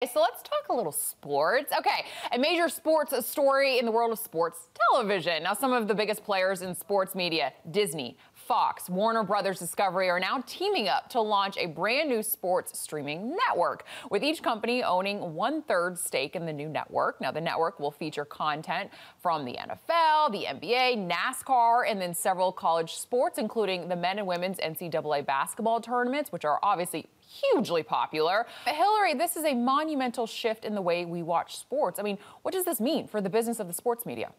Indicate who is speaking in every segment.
Speaker 1: So let's talk a little sports. Okay, a major sports story in the world of sports television. Now, some of the biggest players in sports media, Disney, Fox, Warner Brothers Discovery, are now teaming up to launch a brand new sports streaming network, with each company owning 1/3 stake in the new network. Now, the network will feature content from the NFL, the NBA, NASCAR, and then several college sports, including the men and women's NCAA basketball tournaments, which are obviously hugely popular. Hillary, this is a monumental shift in the way we watch sports. I mean, what does this mean for the business of the sports media?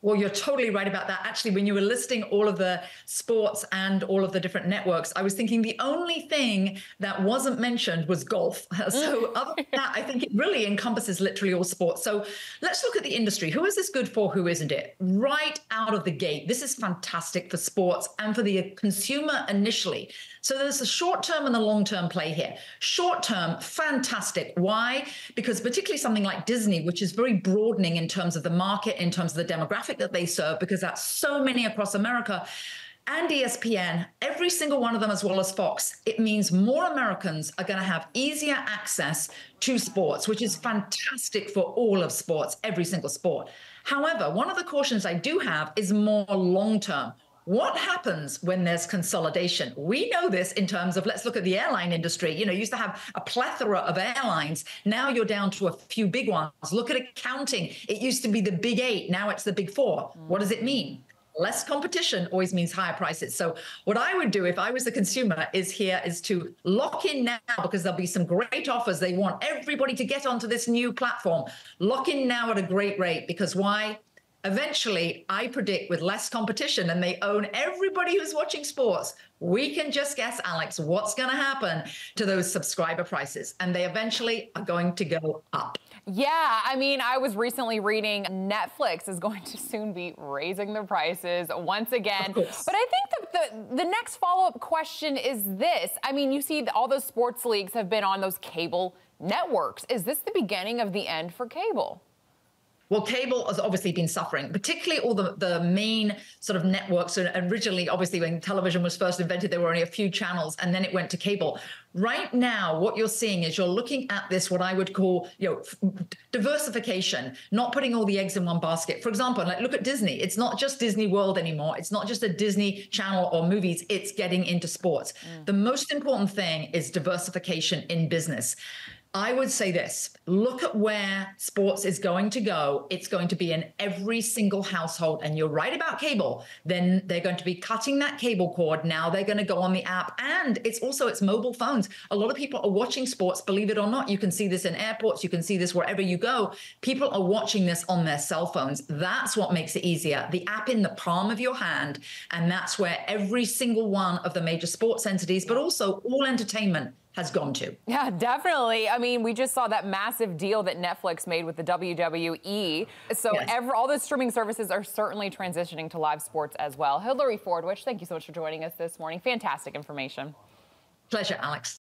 Speaker 2: Well, you're totally right about that. Actually, when you were listing all of the sports and all of the different networks, I was thinking the only thing that wasn't mentioned was golf. So other than that, I think it really encompasses literally all sports. So let's look at the industry. Who is this good for? Who isn't it? Right out of the gate, this is fantastic for sports and for the consumer initially. So there's a short-term and a long-term play here. Short-term, fantastic. Why? Because particularly something like Disney, which is very broadening in terms of the market, in terms of the demographic that they serve, because that's so many across America, and ESPN, every single one of them, as well as Fox, it means more Americans are going to have easier access to sports, which is fantastic for all of sports, every single sport. However, one of the cautions I do have is more long-term. What happens when there's consolidation? We know this in terms of, let's look at the airline industry. You used to have a plethora of airlines. Now you're down to a few big ones. Look at accounting. It used to be the big 8. Now it's the big 4. What does it mean? Less competition always means higher prices. So what I would do if I was a consumer is to lock in now, because there'll be some great offers. They want everybody to get onto this new platform. Lock in now at a great rate, because why? Eventually, I predict with less competition and they own everybody who's watching sports, we can just guess, Alex, what's going to happen to those subscriber prices. And they eventually are going to go up.
Speaker 1: Yeah, I mean, I was recently reading Netflix is going to soon be raising their prices once again. But I think the next follow-up question is this. I mean, you see all those sports leagues have been on those cable networks. Is this the beginning of the end for cable?
Speaker 2: Well, cable has obviously been suffering, particularly all the main sort of networks. And originally, obviously, when television was first invented, there were only a few channels, and then it went to cable. Right now, what you're seeing is you're looking at this, what I would call, diversification, not putting all the eggs in one basket. For example, like look at Disney. It's not just Disney World anymore. It's not just a Disney Channel or movies. It's getting into sports. The most important thing is diversification in business. I would say this, look at where sports is going to go. It's going to be in every single household. And you're right about cable. Then they're going to be cutting that cable cord. Now they're going to go on the app. And it's mobile phones. A lot of people are watching sports, believe it or not. You can see this in airports. You can see this wherever you go. People are watching this on their cell phones. That's what makes it easier. The app in the palm of your hand. And that's where every single one of the major sports entities, but also all entertainment, has gone to.
Speaker 1: Yeah, definitely. I mean, we just saw that massive deal that Netflix made with the WWE. So yes, all the streaming services are certainly transitioning to live sports as well. Hillary Fordwich, thank you so much for joining us this morning. Fantastic information.
Speaker 2: Pleasure, Alex.